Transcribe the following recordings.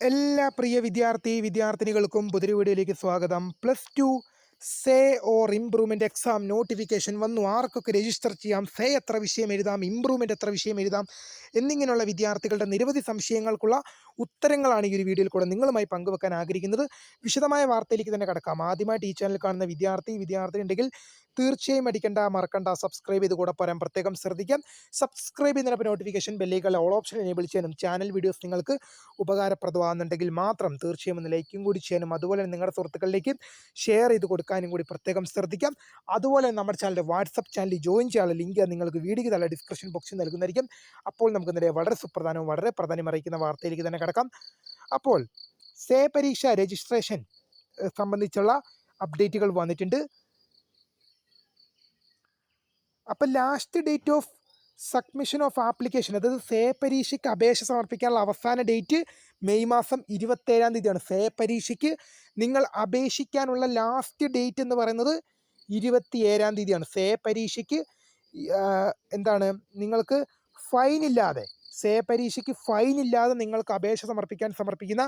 എല്ലാ പ്രിയ വിദ്യാർത്ഥിനികൾക്കും പുതിയ വീഡിയോയിലേക്ക് സ്വാഗതം. +2 say or improvement exam notification വന്നു. ആർക്കൊക്കെ രജിസ്റ്റർ ചെയ്യാം, സേ എത്ര വിഷയം എഴുതാം, ഇംപ്രൂവ്മെന്റ് എത്ര വിഷയം എഴുതാം എന്നിങ്ങനെയുള്ള വിദ്യാർത്ഥികളുടെ നിരവധി സംശയങ്ങൾക്കുള്ള ഉത്തരങ്ങളാണ് ഈ ഒരു വീഡിയോയിൽ കൂടെ നിങ്ങളുമായി പങ്കുവെക്കാൻ ആഗ്രഹിക്കുന്നത്. വിശദമായ വാർത്തയിലേക്ക് തന്നെ കടക്കാം. ആദ്യമായിട്ട് ഈ ചാനൽ കാണുന്ന വിദ്യാർത്ഥി ഉണ്ടെങ്കിൽ തീർച്ചയായും മറക്കണ്ട സബ്സ്ക്രൈബ് ചെയ്ത് കൂടെ പറയാൻ പ്രത്യേകം ശ്രദ്ധിക്കാം. സബ്സ്ക്രൈബ് ചെയ്യുന്നതിനൊപ്പം നോട്ടിഫിക്കേഷൻ ബെല്ലേക്കുള്ള ഓൾ ഓപ്ഷൻ എനേബിൾ ചെയ്യാനും ചാനൽ വീഡിയോസ് നിങ്ങൾക്ക് ഉപകാരപ്രദമാകുന്നുണ്ടെങ്കിൽ മാത്രം തീർച്ചയായും ഒന്ന് ലൈക്കും കൂടി ചെയ്യാനും അതുപോലെ നിങ്ങളുടെ സുഹൃത്തുക്കളിലേക്ക് ഷെയർ ചെയ്ത് കൊടുക്കാനും കൂടി പ്രത്യേകം ശ്രദ്ധിക്കാം. അതുപോലെ നമ്മുടെ ചാനലിൻ്റെ വാട്സപ്പ് ചാനലിൽ ജോയിൻ ചെയ്യാനുള്ള ലിങ്ക് നിങ്ങൾക്ക് വീഡിയോയ്ക്ക് താഴെ ഡിസ്ക്രിപ്ഷൻ ബോക്സിൽ നൽകുന്നതായിരിക്കും. അപ്പോൾ നമുക്ക് നേരെ വളരെ സുപ്രധാനവും വളരെ പ്രാധാന്യം അറിയിക്കുന്ന വാർത്തയിലേക്ക് തന്നെ കടക്കാം. അപ്പോൾ സേ പരീക്ഷ രജിസ്ട്രേഷൻ സംബന്ധിച്ചുള്ള അപ്ഡേറ്റുകൾ വന്നിട്ടുണ്ട്. അപ്പം last date of submission of application, അതായത് സേ പരീക്ഷയ്ക്ക് അപേക്ഷ സമർപ്പിക്കാനുള്ള അവസാന ഡേറ്റ് മെയ് മാസം 27-ാം തീയതിയാണ്. സേ പരീക്ഷയ്ക്ക് നിങ്ങൾ അപേക്ഷിക്കാനുള്ള ലാസ്റ്റ് ഡേറ്റ് എന്ന് പറയുന്നത് 27-ാം തീയതിയാണ്. സേ പരീക്ഷയ്ക്ക് നിങ്ങൾക്ക് ഫൈനില്ലാതെ, സേ പരീക്ഷയ്ക്ക് ഫൈനില്ലാതെ നിങ്ങൾക്ക് അപേക്ഷ സമർപ്പിക്കുന്ന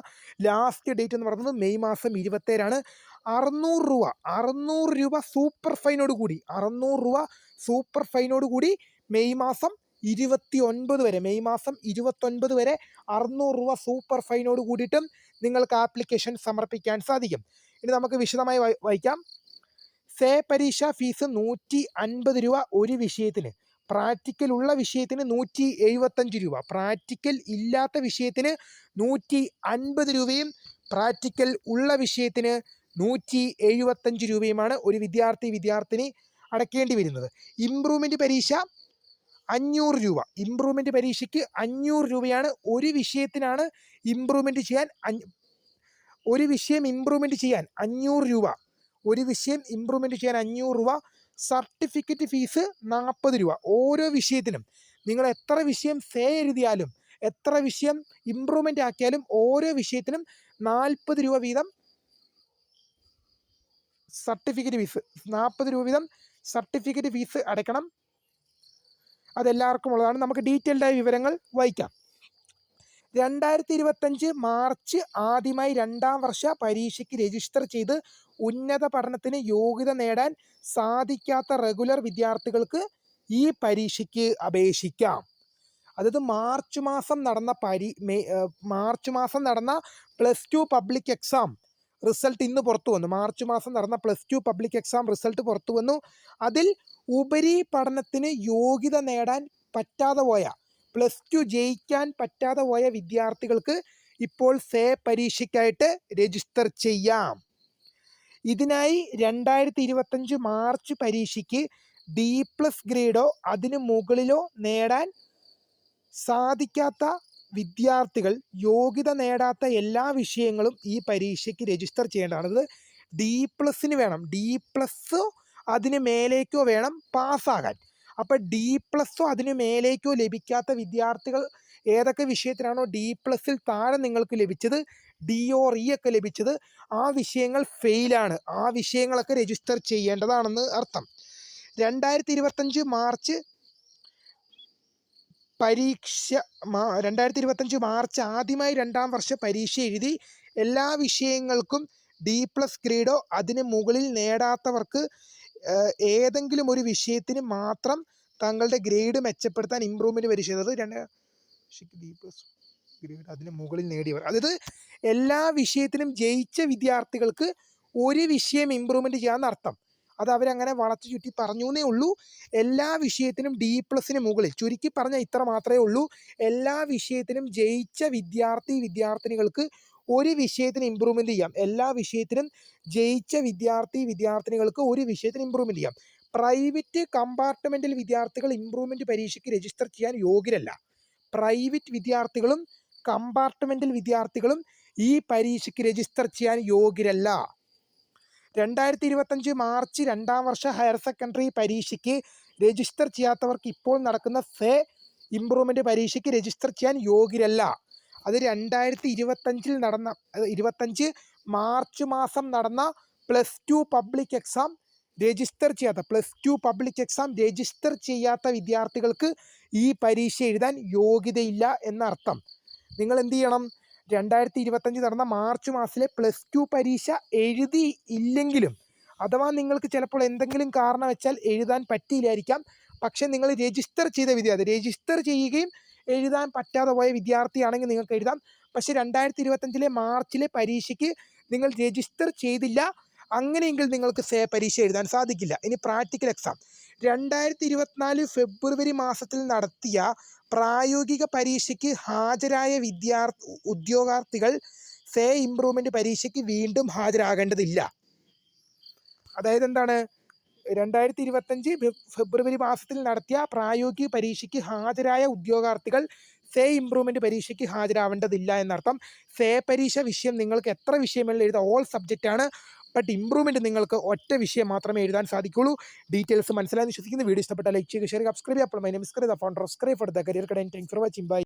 ലാസ്റ്റ് ഡേറ്റ് എന്ന് പറയുന്നത് മെയ് മാസം 27-ആണ്. 600 രൂപ സൂപ്പർ ഫൈനോട് കൂടി, 600 രൂപ സൂപ്പർ ഫൈനോട് കൂടി മെയ് മാസം 29 വരെ, മെയ് മാസം 29 വരെ 600 രൂപ സൂപ്പർ ഫൈനോട് കൂടിയിട്ടും നിങ്ങൾക്ക് ആപ്ലിക്കേഷൻ സമർപ്പിക്കാൻ സാധിക്കും. ഇനി നമുക്ക് വിശദമായി വായിക്കാം. സേ പരീക്ഷ ഫീസ് 150 രൂപ ഒരു വിഷയത്തിന്. പ്രാക്ടിക്കൽ ഉള്ള വിഷയത്തിന് 175 രൂപ, പ്രാക്ടിക്കൽ ഇല്ലാത്ത വിഷയത്തിന് 150 രൂപയും പ്രാക്ടിക്കൽ ഉള്ള വിഷയത്തിന് 175 രൂപയുമാണ് ഒരു വിദ്യാർത്ഥിനി അടയ്ക്കേണ്ടി വരുന്നത്. ഇംപ്രൂവ്മെൻറ്റ് പരീക്ഷ 500 രൂപ. ഇംപ്രൂവ്മെൻറ്റ് പരീക്ഷയ്ക്ക് 500 രൂപയാണ്. ഒരു വിഷയത്തിനാണ് ഇംപ്രൂവ്മെൻറ്റ് ചെയ്യാൻ ഒരു വിഷയം ഇംപ്രൂവ്മെൻറ്റ് ചെയ്യാൻ 500 രൂപ. ഒരു വിഷയം ഇംപ്രൂവ്മെൻറ്റ് ചെയ്യാൻ 500 രൂപ. സർട്ടിഫിക്കറ്റ് ഫീസ് 40 രൂപ. ഓരോ വിഷയത്തിനും നിങ്ങൾ എത്ര വിഷയം സേ എഴുതിയാലും എത്ര വിഷയം ഇംപ്രൂവ്മെൻ്റ് ആക്കിയാലും ഓരോ വിഷയത്തിനും 40 രൂപ വീതം സർട്ടിഫിക്കറ്റ് ഫീസ്, 40 രൂപ വീതം സർട്ടിഫിക്കറ്റ് ഫീസ് അടയ്ക്കണം. അതെല്ലാവർക്കും ഉള്ളതാണ്. നമുക്ക് ഡീറ്റെയിൽഡായ വിവരങ്ങൾ വായിക്കാം. 2025 മാർച്ച് ആദ്യമായി 2ാം വർഷ പരീക്ഷയ്ക്ക് രജിസ്റ്റർ ചെയ്ത് ഉന്നത പഠനത്തിന് യോഗ്യത നേടാൻ സാധിക്കാത്ത റെഗുലർ വിദ്യാർത്ഥികൾക്ക് ഈ പരീക്ഷയ്ക്ക് അപേക്ഷിക്കാം. അതായത് മാർച്ച് മാസം നടന്ന +2 പബ്ലിക് എക്സാം റിസൾട്ട് ഇന്ന് പുറത്തു വന്നു. മാർച്ച് മാസം നടന്ന +2 പബ്ലിക് എക്സാം റിസൾട്ട് പുറത്തു വന്നു. അതിൽ ഉപരിപഠനത്തിന് യോഗ്യത നേടാൻ പറ്റാതെ പോയ, +2 ജയിക്കാൻ പറ്റാതെ പോയ വിദ്യാർത്ഥികൾക്ക് ഇപ്പോൾ സേ പരീക്ഷയ്ക്കായിട്ട് രജിസ്റ്റർ ചെയ്യാം. ഇതിനായി 2025 മാർച്ച് പരീക്ഷയ്ക്ക് D+ ഗ്രേഡോ അതിന് മുകളിലോ നേടാൻ സാധിക്കാത്ത വിദ്യാർത്ഥികൾ യോഗ്യത നേടാത്ത എല്ലാ വിഷയങ്ങളും ഈ പരീക്ഷയ്ക്ക് രജിസ്റ്റർ ചെയ്യേണ്ടതാണ്. അത് D+ വേണം, D+ അതിന് മേലേക്കോ വേണം പാസ്സാകാൻ. അപ്പോൾ D+ അതിന് മേലേക്കോ ലഭിക്കാത്ത വിദ്യാർത്ഥികൾ ഏതൊക്കെ വിഷയത്തിനാണോ D+ൽ താഴെ നിങ്ങൾക്ക് ലഭിച്ചത്, D or E ഒക്കെ ലഭിച്ചത്, ആ വിഷയങ്ങൾ ഫെയിലാണ്. ആ വിഷയങ്ങളൊക്കെ രജിസ്റ്റർ ചെയ്യേണ്ടതാണെന്ന് അർത്ഥം. 2025 മാർച്ച് 2025 മാർച്ച് ആദ്യമായി 2ാം വർഷ പരീക്ഷ എഴുതി എല്ലാ വിഷയങ്ങൾക്കും D+ ഗ്രേഡോ അതിന് മുകളിൽ നേടാത്തവർക്ക് ഏതെങ്കിലും ഒരു വിഷയത്തിന് മാത്രം തങ്ങളുടെ ഗ്രേഡ് മെച്ചപ്പെടുത്താൻ ഇംപ്രൂവ്മെൻറ്റ് പരീക്ഷ, അതായത് D+ ഗ്രേഡ് അതിന് മുകളിൽ നേടിയവർ, അതായത് എല്ലാ വിഷയത്തിനും ജയിച്ച വിദ്യാർത്ഥികൾക്ക് ഒരു വിഷയം ഇംപ്രൂവ്മെൻറ്റ് ചെയ്യാമെന്ന് അർത്ഥം. അത് അവരങ്ങനെ വളച്ചു ചുറ്റി പറഞ്ഞു എന്നേ ഉള്ളൂ. എല്ലാ വിഷയത്തിനും D+ന് മുകളിൽ, ചുരുക്കി പറഞ്ഞാൽ ഇത്ര മാത്രമേ ഉള്ളൂ. എല്ലാ വിഷയത്തിനും ജയിച്ച വിദ്യാർത്ഥിനികൾക്ക് ഒരു വിഷയത്തിന് ഇമ്പ്രൂവ്മെൻറ്റ് ചെയ്യാം. എല്ലാ വിഷയത്തിനും ജയിച്ച വിദ്യാർത്ഥിനികൾക്ക് ഒരു വിഷയത്തിന് ഇമ്പ്രൂവ്മെൻറ്റ് ചെയ്യാം. പ്രൈവറ്റ് കമ്പാർട്ട്മെൻറ്റൽ വിദ്യാർത്ഥികൾ ഇമ്പ്രൂവ്മെൻറ്റ് പരീക്ഷയ്ക്ക് രജിസ്റ്റർ ചെയ്യാൻ യോഗ്യരല്ല. പ്രൈവറ്റ് വിദ്യാർത്ഥികളും കമ്പാർട്ട്മെൻറ്റൽ വിദ്യാർത്ഥികളും ഈ പരീക്ഷയ്ക്ക് രജിസ്റ്റർ ചെയ്യാൻ യോഗ്യരല്ല. 2025 മാർച്ച് 2ാം വർഷ ഹയർ സെക്കൻഡറി പരീക്ഷയ്ക്ക് രജിസ്റ്റർ ചെയ്യാത്തവർക്ക് ഇപ്പോൾ നടക്കുന്ന സേ ഇംപ്രൂവ്മെൻറ്റ് പരീക്ഷയ്ക്ക് രജിസ്റ്റർ ചെയ്യാൻ യോഗ്യരല്ല. അത് 2025 മാർച്ച് മാസം നടന്ന +2 പബ്ലിക് എക്സാം രജിസ്റ്റർ ചെയ്യാത്ത വിദ്യാർത്ഥികൾക്ക് ഈ പരീക്ഷ എഴുതാൻ യോഗ്യതയില്ല എന്നർത്ഥം. നിങ്ങൾ എന്ത് ചെയ്യണം? 2025 നടന്ന മാർച്ച് മാസത്തിലെ +2 പരീക്ഷ എഴുതി ഇല്ലെങ്കിലും അഥവാ നിങ്ങൾക്ക് ചിലപ്പോൾ എന്തെങ്കിലും കാരണം വെച്ചാൽ എഴുതാൻ പറ്റിയില്ലായിരിക്കാം. പക്ഷേ നിങ്ങൾ രജിസ്റ്റർ ചെയ്ത വിദ്യാർത്ഥി രജിസ്റ്റർ ചെയ്യുകയും എഴുതാൻ പറ്റാതെ പോയ വിദ്യാർത്ഥിയാണെങ്കിൽ നിങ്ങൾക്ക് എഴുതാം. പക്ഷേ 2025 മാർച്ചിലെ പരീക്ഷയ്ക്ക് നിങ്ങൾ രജിസ്റ്റർ ചെയ്തില്ല, അങ്ങനെയെങ്കിൽ നിങ്ങൾക്ക് പരീക്ഷ എഴുതാൻ സാധിക്കില്ല. ഇനി പ്രാക്ടിക്കൽ എക്സാം 2024 ഫെബ്രുവരി മാസത്തിൽ നടത്തിയ പ്രായോഗിക പരീക്ഷയ്ക്ക് ഹാജരായ ഉദ്യോഗാർത്ഥികൾ ഇംപ്രൂവ്മെൻറ്റ് പരീക്ഷയ്ക്ക് വീണ്ടും ഹാജരാകേണ്ടതില്ല. അതായത് എന്താണ്, 2025 ഫെബ്രുവരി മാസത്തിൽ നടത്തിയ പ്രായോഗിക പരീക്ഷയ്ക്ക് ഹാജരായ ഉദ്യോഗാർത്ഥികൾ ഇംപ്രൂവ്മെൻറ്റ് പരീക്ഷയ്ക്ക് ഹാജരാവേണ്ടതില്ല എന്നർത്ഥം. പരീക്ഷ വിഷയം നിങ്ങൾക്ക് എത്ര വിഷയങ്ങളിൽ എഴുതാം, ഓൾ സബ്ജക്റ്റാണ്. ബട്ട് ഇംപ്രൂവ്മെൻറ്റ് നിങ്ങൾക്ക് ഒറ്റ വിഷയം മാത്രമേ എഴുതാൻ സാധിക്കുള്ളൂ. ഡീറ്റെയിൽസ് മനസ്സിലായെന്ന് വിശ്വസിക്കുന്നു. വീഡിയോ ഇഷ്ടപ്പെട്ട ലൈക്ക് ചെയ്യുക, ഷെയർ, സബ്സ്ക്രൈബ് ചെയ്യുക. അപ്പോൾ my name is founder of scribe for the career guidance. Thanks for watching. By.